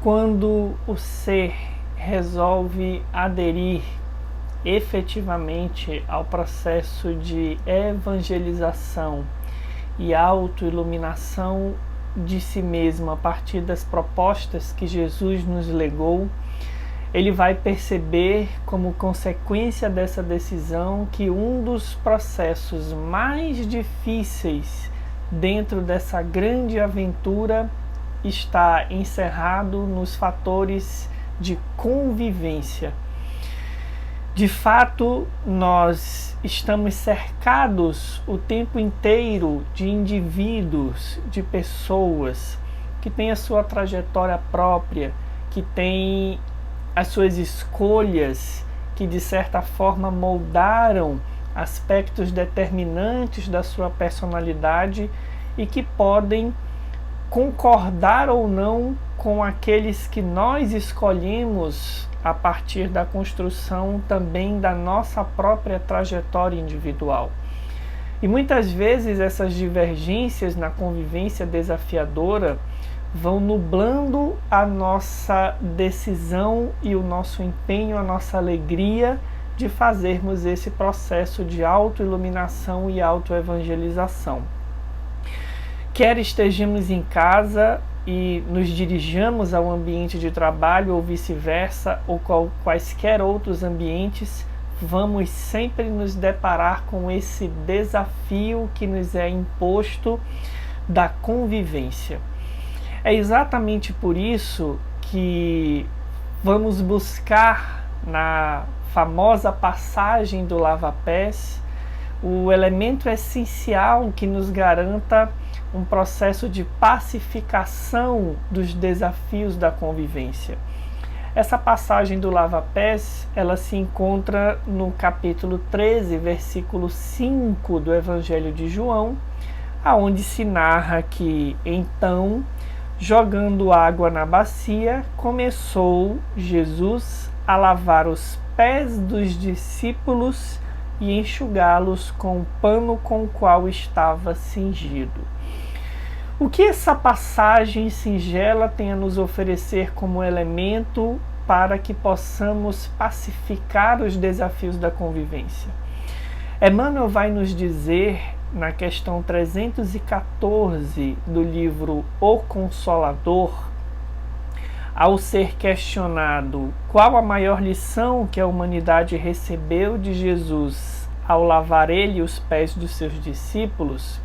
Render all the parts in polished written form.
Quando o ser resolve aderir efetivamente ao processo de evangelização e autoiluminação de si mesmo a partir das propostas que Jesus nos legou, ele vai perceber, como consequência dessa decisão, que um dos processos mais difíceis dentro dessa grande aventura está encerrado nos fatores de convivência. De fato, nós estamos cercados o tempo inteiro de indivíduos, de pessoas que têm a sua trajetória própria, que têm as suas escolhas, que de certa forma moldaram aspectos determinantes da sua personalidade e que podem concordar ou não com aqueles que nós escolhemos a partir da construção também da nossa própria trajetória individual. E muitas vezes essas divergências na convivência desafiadora vão nublando a nossa decisão e o nosso empenho, a nossa alegria de fazermos esse processo de autoiluminação e autoevangelização. Quer estejamos em casa e nos dirijamos ao ambiente de trabalho ou vice-versa, ou quaisquer outros ambientes, vamos sempre nos deparar com esse desafio que nos é imposto da convivência. É exatamente por isso que vamos buscar na famosa passagem do lava-pés o elemento essencial que nos garanta um processo de pacificação dos desafios da convivência. Essa passagem do lava-pés, ela se encontra no capítulo 13, versículo 5 do Evangelho de João, aonde se narra que, então, jogando água na bacia, começou Jesus a lavar os pés dos discípulos e enxugá-los com o pano com o qual estava cingido. O que essa passagem singela tem a nos oferecer como elemento para que possamos pacificar os desafios da convivência? Emmanuel vai nos dizer, na questão 314 do livro O Consolador, ao ser questionado qual a maior lição que a humanidade recebeu de Jesus ao lavar ele os pés dos seus discípulos,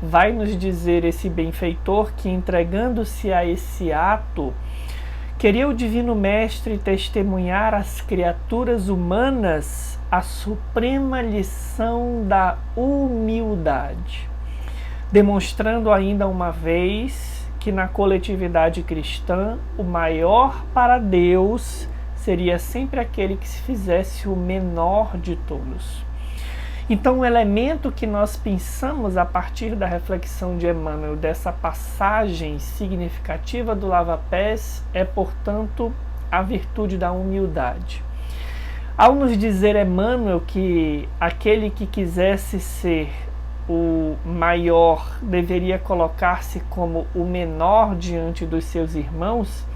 vai nos dizer esse benfeitor que, entregando-se a esse ato, queria o Divino Mestre testemunhar às criaturas humanas a suprema lição da humildade, demonstrando ainda uma vez que na coletividade cristã o maior para Deus seria sempre aquele que se fizesse o menor de todos. Então, o elemento que nós pensamos a partir da reflexão de Emmanuel dessa passagem significativa do lava-pés é, portanto, a virtude da humildade. Ao nos dizer Emmanuel que aquele que quisesse ser o maior deveria colocar-se como o menor diante dos seus irmãos,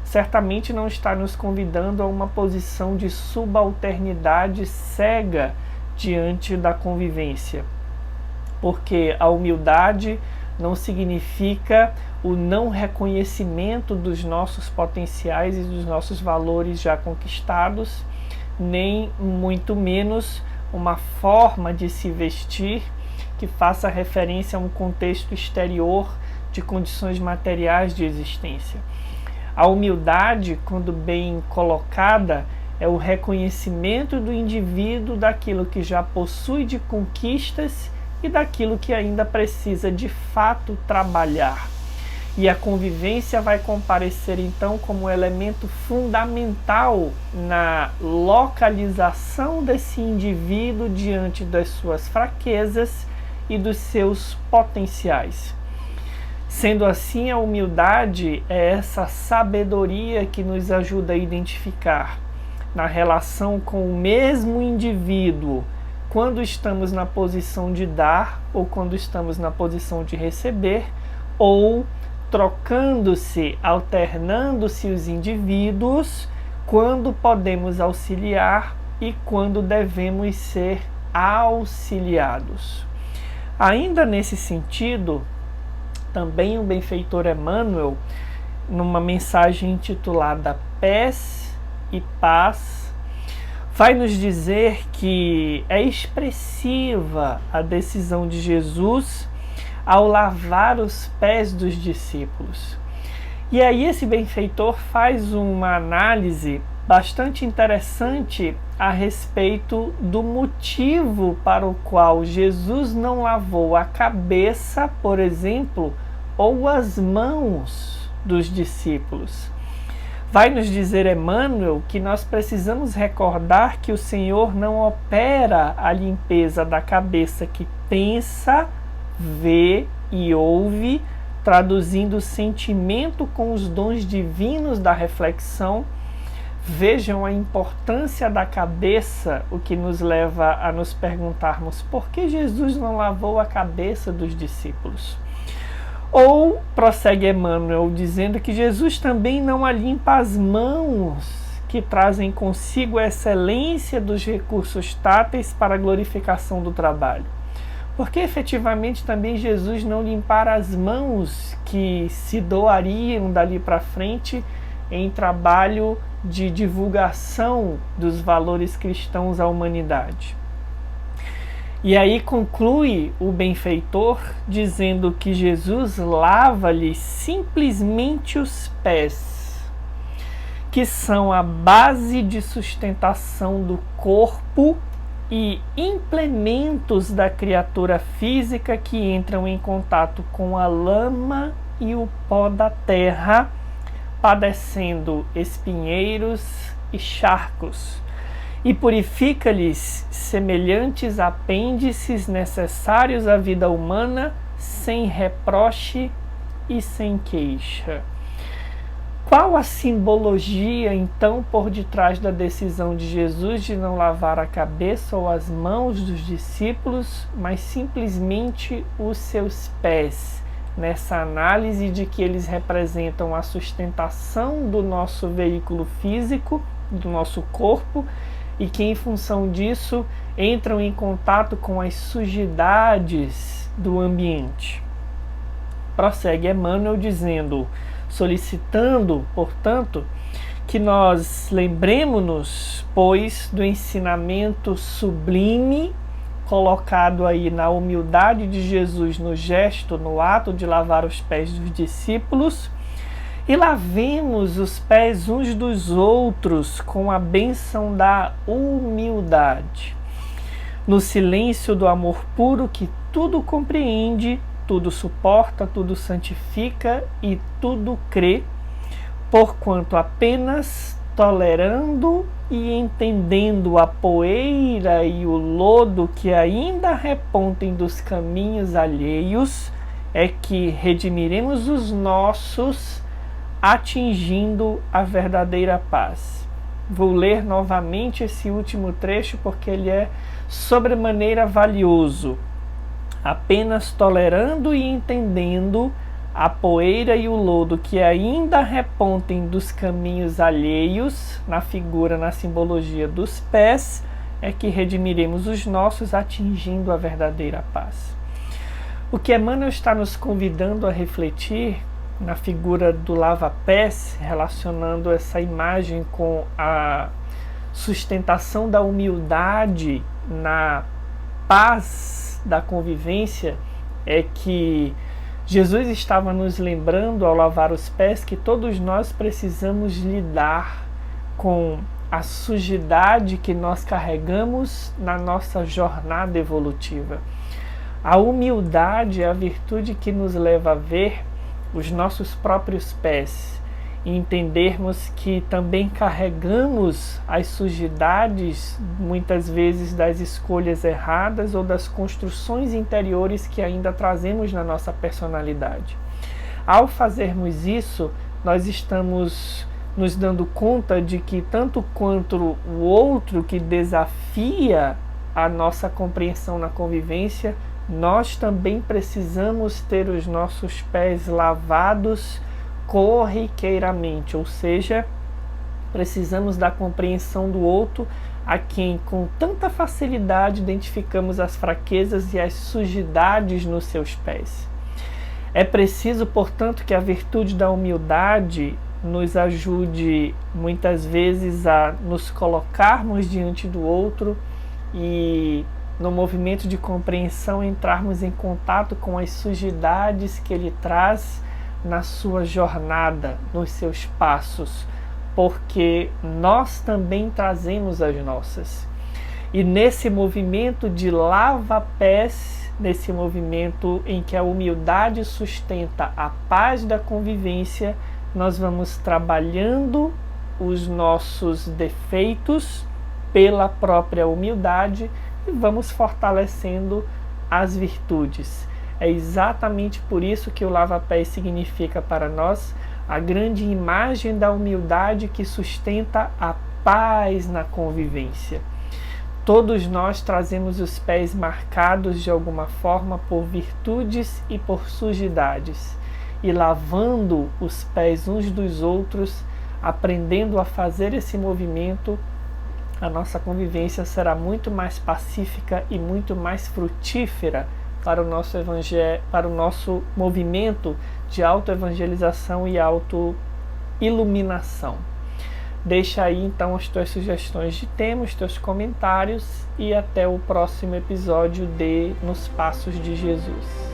certamente não está nos convidando a uma posição de subalternidade cega diante da convivência, porque a humildade não significa o não reconhecimento dos nossos potenciais e dos nossos valores já conquistados, nem muito menos uma forma de se vestir que faça referência a um contexto exterior de condições materiais de existência. A humildade, quando bem colocada, é o reconhecimento do indivíduo daquilo que já possui de conquistas e daquilo que ainda precisa de fato trabalhar. E a convivência vai comparecer então como elemento fundamental na localização desse indivíduo diante das suas fraquezas e dos seus potenciais. Sendo assim, a humildade é essa sabedoria que nos ajuda a identificar na relação com o mesmo indivíduo, quando estamos na posição de dar ou quando estamos na posição de receber, ou trocando-se, alternando-se os indivíduos, quando podemos auxiliar e quando devemos ser auxiliados. Ainda nesse sentido, também o benfeitor Emmanuel, numa mensagem intitulada Pés e Paz, vai nos dizer que é expressiva a decisão de Jesus ao lavar os pés dos discípulos. E aí esse benfeitor faz uma análise bastante interessante a respeito do motivo para o qual Jesus não lavou a cabeça, por exemplo, ou as mãos dos discípulos. Vai nos dizer Emmanuel que nós precisamos recordar que o Senhor não opera a limpeza da cabeça que pensa, vê e ouve, traduzindo o sentimento com os dons divinos da reflexão. Vejam a importância da cabeça, o que nos leva a nos perguntarmos por que Jesus não lavou a cabeça dos discípulos. Ou prossegue Emmanuel dizendo que Jesus também não a limpa as mãos, que trazem consigo a excelência dos recursos táteis para a glorificação do trabalho. Porque efetivamente também Jesus não limpar as mãos que se doariam dali para frente em trabalho de divulgação dos valores cristãos à humanidade. E aí conclui o benfeitor dizendo que Jesus lava-lhe simplesmente os pés, que são a base de sustentação do corpo e implementos da criatura física que entram em contato com a lama e o pó da terra, padecendo espinheiros e charcos, e purifica-lhes semelhantes apêndices necessários à vida humana, sem reproche e sem queixa. Qual a simbologia, então, por detrás da decisão de Jesus de não lavar a cabeça ou as mãos dos discípulos, mas simplesmente os seus pés, nessa análise de que eles representam a sustentação do nosso veículo físico, do nosso corpo, e que, em função disso, entram em contato com as sujidades do ambiente? Prossegue Emmanuel dizendo, solicitando, portanto, que nós lembremos-nos, pois, do ensinamento sublime colocado aí na humildade de Jesus no gesto, no ato de lavar os pés dos discípulos, e lavemos os pés uns dos outros com a bênção da humildade, no silêncio do amor puro que tudo compreende, tudo suporta, tudo santifica e tudo crê, porquanto apenas tolerando e entendendo a poeira e o lodo que ainda repontem dos caminhos alheios, é que redimiremos os nossos, atingindo a verdadeira paz. Vou ler novamente esse último trecho porque ele é sobremaneira valioso. Apenas tolerando e entendendo a poeira e o lodo que ainda repontem dos caminhos alheios, na figura, na simbologia dos pés, é que redimiremos os nossos, atingindo a verdadeira paz. O que Emmanuel está nos convidando a refletir na figura do lava-pés, relacionando essa imagem com a sustentação da humildade na paz da convivência, é que Jesus estava nos lembrando, ao lavar os pés, que todos nós precisamos lidar com a sujidade que nós carregamos na nossa jornada evolutiva. A humildade é a virtude que nos leva a ver os nossos próprios pés e entendermos que também carregamos as sujidades, muitas vezes das escolhas erradas ou das construções interiores que ainda trazemos na nossa personalidade. Ao fazermos isso, nós estamos nos dando conta de que tanto quanto o outro que desafia a nossa compreensão na convivência, nós também precisamos ter os nossos pés lavados corriqueiramente, ou seja, precisamos da compreensão do outro, a quem com tanta facilidade identificamos as fraquezas e as sujidades nos seus pés. É preciso, portanto, que a virtude da humildade nos ajude muitas vezes a nos colocarmos diante do outro e, no movimento de compreensão, entrarmos em contato com as sujidades que ele traz na sua jornada, nos seus passos, porque nós também trazemos as nossas. E nesse movimento de lava-pés, nesse movimento em que a humildade sustenta a paz da convivência, nós vamos trabalhando os nossos defeitos pela própria humildade e vamos fortalecendo as virtudes. É exatamente por isso que o lava-pés significa para nós a grande imagem da humildade que sustenta a paz na convivência. Todos nós trazemos os pés marcados de alguma forma por virtudes e por sujidades. E lavando os pés uns dos outros, aprendendo a fazer esse movimento, a nossa convivência será muito mais pacífica e muito mais frutífera para o nosso movimento de autoevangelização e autoiluminação. Deixa aí então as tuas sugestões de tema, os teus comentários e até o próximo episódio de Nos Passos de Jesus.